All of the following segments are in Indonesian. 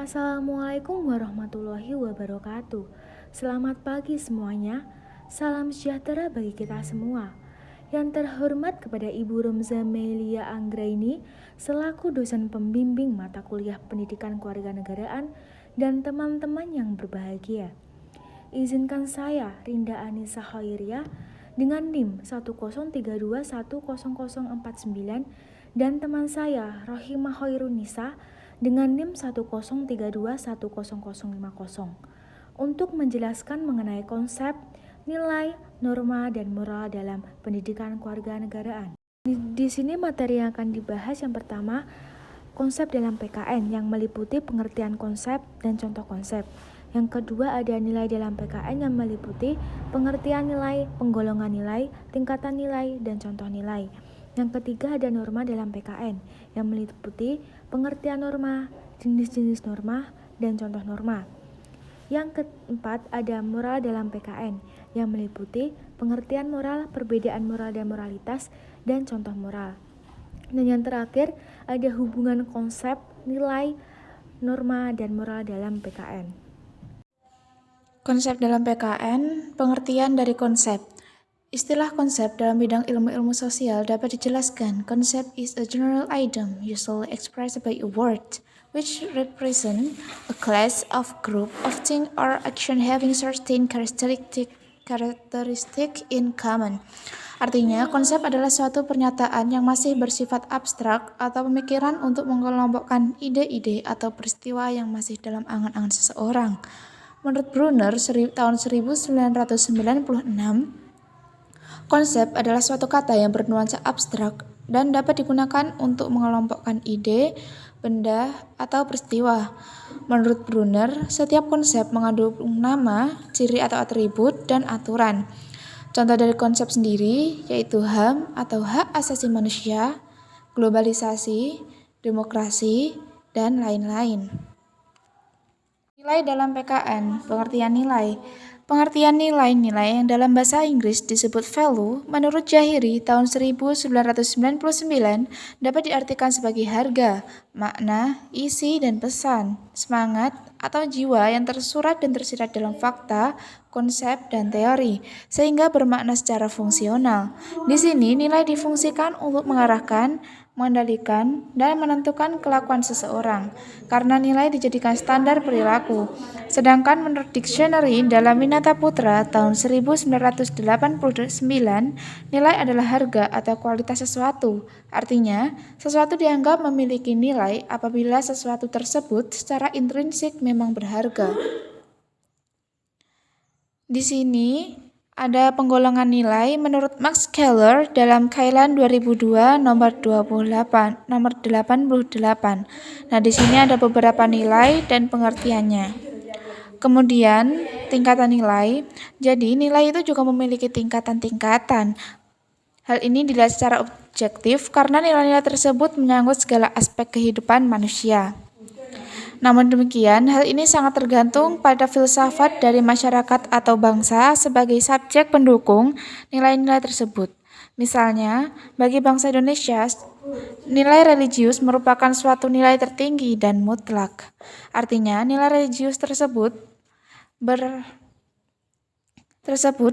Assalamualaikum warahmatullahi wabarakatuh. Selamat pagi semuanya. Salam sejahtera bagi kita semua. Yang terhormat kepada Ibu Romza Melia Anggraini selaku dosen pembimbing mata kuliah Pendidikan Kewarganegaraan dan teman-teman yang berbahagia. Izinkan saya, Rinda Anissa Khairiyah, dengan NIM 103210049 dan teman saya, Rohimah Khairunisa, dengan NIM 103210050 untuk menjelaskan mengenai konsep, nilai, norma, dan moral dalam pendidikan kewarganegaraan. Di sini materi yang akan dibahas yang pertama, konsep dalam PKN yang meliputi pengertian konsep dan contoh konsep. Yang kedua ada nilai dalam PKN yang meliputi pengertian nilai, penggolongan nilai, tingkatan nilai, dan contoh nilai. Yang ketiga ada norma dalam PKN yang meliputi pengertian norma, jenis-jenis norma, dan contoh norma. Yang keempat ada moral dalam PKN yang meliputi pengertian moral, perbedaan moral dan moralitas, dan contoh moral. Dan yang terakhir ada hubungan konsep, nilai, norma, dan moral dalam PKN. Konsep dalam PKN, pengertian dari konsep. Istilah konsep dalam bidang ilmu-ilmu sosial dapat dijelaskan. Konsep is a general item usually expressed by a word which represent a class of group of thing or action having certain characteristic in common. Artinya, konsep adalah suatu pernyataan yang masih bersifat abstrak atau pemikiran untuk mengelompokkan ide-ide atau peristiwa yang masih dalam angan-angan seseorang. Menurut Brunner, tahun 1996, konsep adalah suatu kata yang bernuansa abstrak dan dapat digunakan untuk mengelompokkan ide, benda, atau peristiwa. Menurut Brunner, setiap konsep mengandung nama, ciri atau atribut, dan aturan. Contoh dari konsep sendiri yaitu HAM atau hak asasi manusia, globalisasi, demokrasi, dan lain-lain. Nilai dalam PKN, pengertian nilai. Pengertian nilai yang dalam bahasa Inggris disebut value, menurut Jahiri tahun 1999 dapat diartikan sebagai harga, makna, isi, dan pesan, semangat, atau jiwa yang tersurat dan tersirat dalam fakta, konsep, dan teori, sehingga bermakna secara fungsional. Di sini nilai difungsikan untuk mengarahkan, mengendalikan, dan menentukan kelakuan seseorang, karena nilai dijadikan standar perilaku. Sedangkan menurut dictionary dalam Winata Putra tahun 1989, nilai adalah harga atau kualitas sesuatu. Artinya, sesuatu dianggap memiliki nilai apabila sesuatu tersebut secara intrinsik memang berharga. Di sini ada penggolongan nilai menurut Max Keller dalam Kailan 2002 nomor 88. Nah, di sini ada beberapa nilai dan pengertiannya. Kemudian, tingkatan nilai. Jadi, nilai itu juga memiliki tingkatan-tingkatan. Hal ini dilihat secara objektif karena nilai-nilai tersebut menyangkut segala aspek kehidupan manusia. Namun demikian, hal ini sangat tergantung pada filsafat dari masyarakat atau bangsa sebagai subjek pendukung nilai-nilai tersebut. Misalnya, bagi bangsa Indonesia, nilai religius merupakan suatu nilai tertinggi dan mutlak. Artinya, nilai religius tersebut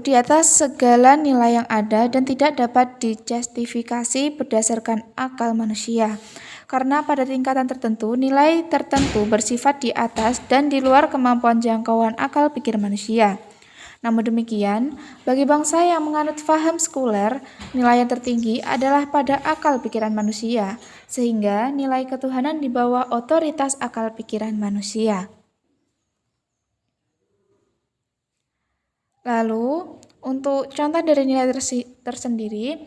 di atas segala nilai yang ada dan tidak dapat dijustifikasi berdasarkan akal manusia. Karena pada tingkatan tertentu, nilai tertentu bersifat di atas dan di luar kemampuan jangkauan akal pikir manusia. Namun demikian, bagi bangsa yang menganut faham sekuler, nilai yang tertinggi adalah pada akal pikiran manusia, sehingga nilai ketuhanan di bawah otoritas akal pikiran manusia. Lalu, untuk contoh dari nilai tersendiri,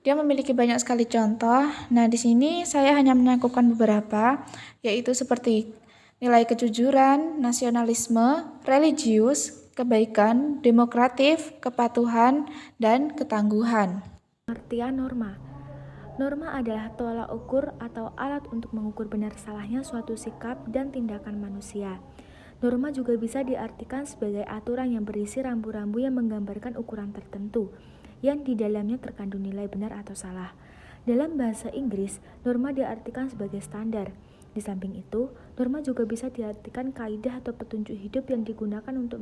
dia memiliki banyak sekali contoh. Nah, di sini saya hanya menyangkupkan beberapa, yaitu seperti nilai kejujuran, nasionalisme, religius, kebaikan, demokratif, kepatuhan, dan ketangguhan. Pengertian norma. Norma adalah tolak ukur atau alat untuk mengukur benar salahnya suatu sikap dan tindakan manusia. Norma juga bisa diartikan sebagai aturan yang berisi rambu-rambu yang menggambarkan ukuran tertentu, yang di dalamnya terkandung nilai benar atau salah. Dalam bahasa Inggris, norma diartikan sebagai standar. Di samping itu, norma juga bisa diartikan kaidah atau petunjuk hidup yang digunakan untuk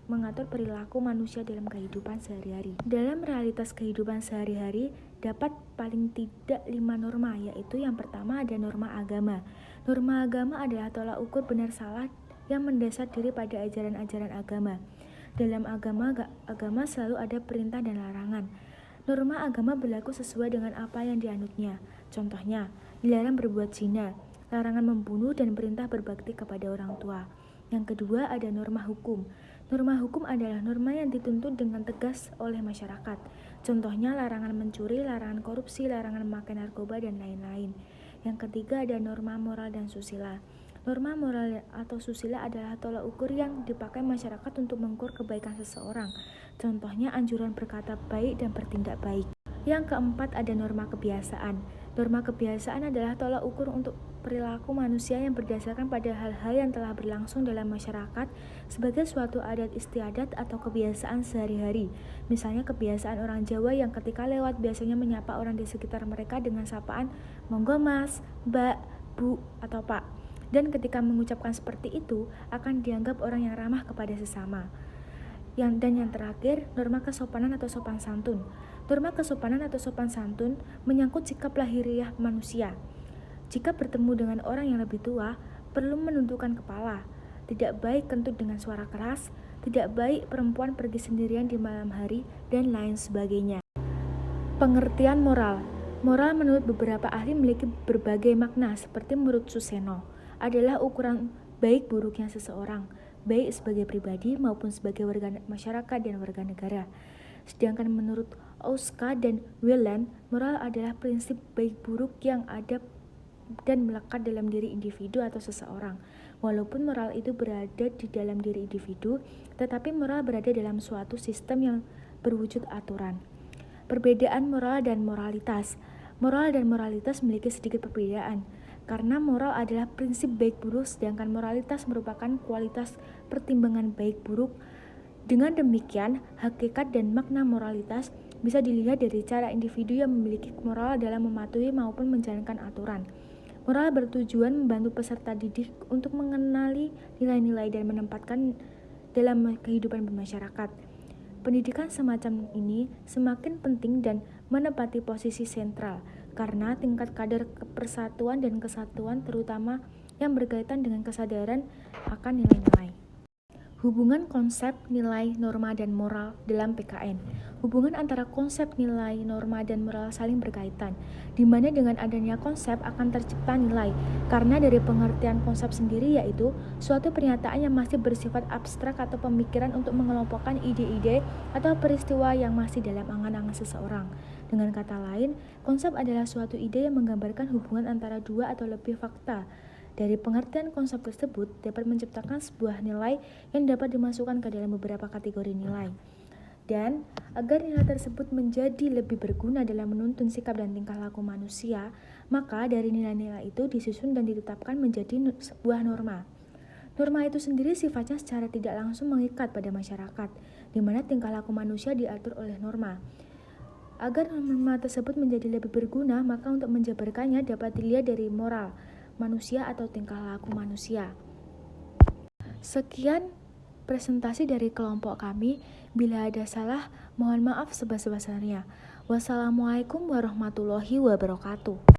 mengatur perilaku manusia dalam kehidupan sehari-hari. Dalam realitas kehidupan sehari-hari, dapat paling tidak 5 norma, yaitu yang pertama ada norma agama. Norma agama adalah tolak ukur benar salah yang mendasar diri pada ajaran-ajaran agama. Dalam agama selalu ada perintah dan larangan. Norma agama berlaku sesuai dengan apa yang dianutnya. Contohnya, dilarang berbuat zina, larangan membunuh, dan perintah berbakti kepada orang tua. Yang kedua ada norma hukum. Norma hukum adalah norma yang dituntut dengan tegas oleh masyarakat. Contohnya larangan mencuri, larangan korupsi, larangan memakai narkoba, dan lain-lain. Yang ketiga ada norma moral dan susila. Norma moral atau susila adalah tolak ukur yang dipakai masyarakat untuk mengukur kebaikan seseorang. Contohnya anjuran berkata baik dan bertindak baik. Yang keempat ada norma kebiasaan. Norma kebiasaan adalah tolak ukur untuk perilaku manusia yang berdasarkan pada hal-hal yang telah berlangsung dalam masyarakat sebagai suatu adat istiadat atau kebiasaan sehari-hari. Misalnya kebiasaan orang Jawa yang ketika lewat biasanya menyapa orang di sekitar mereka dengan sapaan monggo mas, mbak, bu, atau pak. Dan ketika mengucapkan seperti itu akan dianggap orang yang ramah kepada sesama. Yang terakhir, norma kesopanan atau sopan santun. Norma kesopanan atau sopan santun menyangkut sikap lahiriah manusia. Jika bertemu dengan orang yang lebih tua, perlu menundukkan kepala. Tidak baik kentut dengan suara keras, tidak baik perempuan pergi sendirian di malam hari, dan lain sebagainya. Pengertian moral. Moral menurut beberapa ahli memiliki berbagai makna, seperti menurut Suseno, adalah ukuran baik buruknya seseorang, baik sebagai pribadi maupun sebagai warga masyarakat dan warga negara. Sedangkan menurut Ouska dan Wieland, moral adalah prinsip baik buruk yang ada dan melekat dalam diri individu atau seseorang. Walaupun moral itu berada di dalam diri individu, tetapi moral berada dalam suatu sistem yang berwujud aturan. Perbedaan moral dan moralitas. Moral dan moralitas memiliki sedikit perbedaan. Karena moral adalah prinsip baik buruk, sedangkan moralitas merupakan kualitas pertimbangan baik buruk. Dengan demikian, hakikat dan makna moralitas bisa dilihat dari cara individu yang memiliki moral dalam mematuhi maupun menjalankan aturan. Moral bertujuan membantu peserta didik untuk mengenali nilai-nilai dan menempatkan dalam kehidupan bermasyarakat. Pendidikan semacam ini semakin penting dan menempati posisi sentral karena tingkat kadar persatuan dan kesatuan terutama yang berkaitan dengan kesadaran akan nilai-nilai. Hubungan konsep, nilai, norma, dan moral dalam PKN. Hubungan antara konsep, nilai, norma, dan moral saling berkaitan, di mana dengan adanya konsep akan tercipta nilai, karena dari pengertian konsep sendiri yaitu suatu pernyataan yang masih bersifat abstrak atau pemikiran untuk mengelompokkan ide-ide atau peristiwa yang masih dalam angan-angan seseorang. Dengan kata lain, konsep adalah suatu ide yang menggambarkan hubungan antara dua atau lebih fakta. Dari pengertian konsep tersebut dapat menciptakan sebuah nilai yang dapat dimasukkan ke dalam beberapa kategori nilai. Dan agar nilai tersebut menjadi lebih berguna dalam menuntun sikap dan tingkah laku manusia, maka dari nilai-nilai itu disusun dan ditetapkan menjadi sebuah norma. Norma itu sendiri sifatnya secara tidak langsung mengikat pada masyarakat, di mana tingkah laku manusia diatur oleh norma. Agar norma tersebut menjadi lebih berguna, maka untuk menjabarkannya dapat dilihat dari moral manusia atau tingkah laku manusia. Sekian presentasi dari kelompok kami. Bila ada salah, mohon maaf sebesar-besarnya. Wassalamualaikum warahmatullahi wabarakatuh.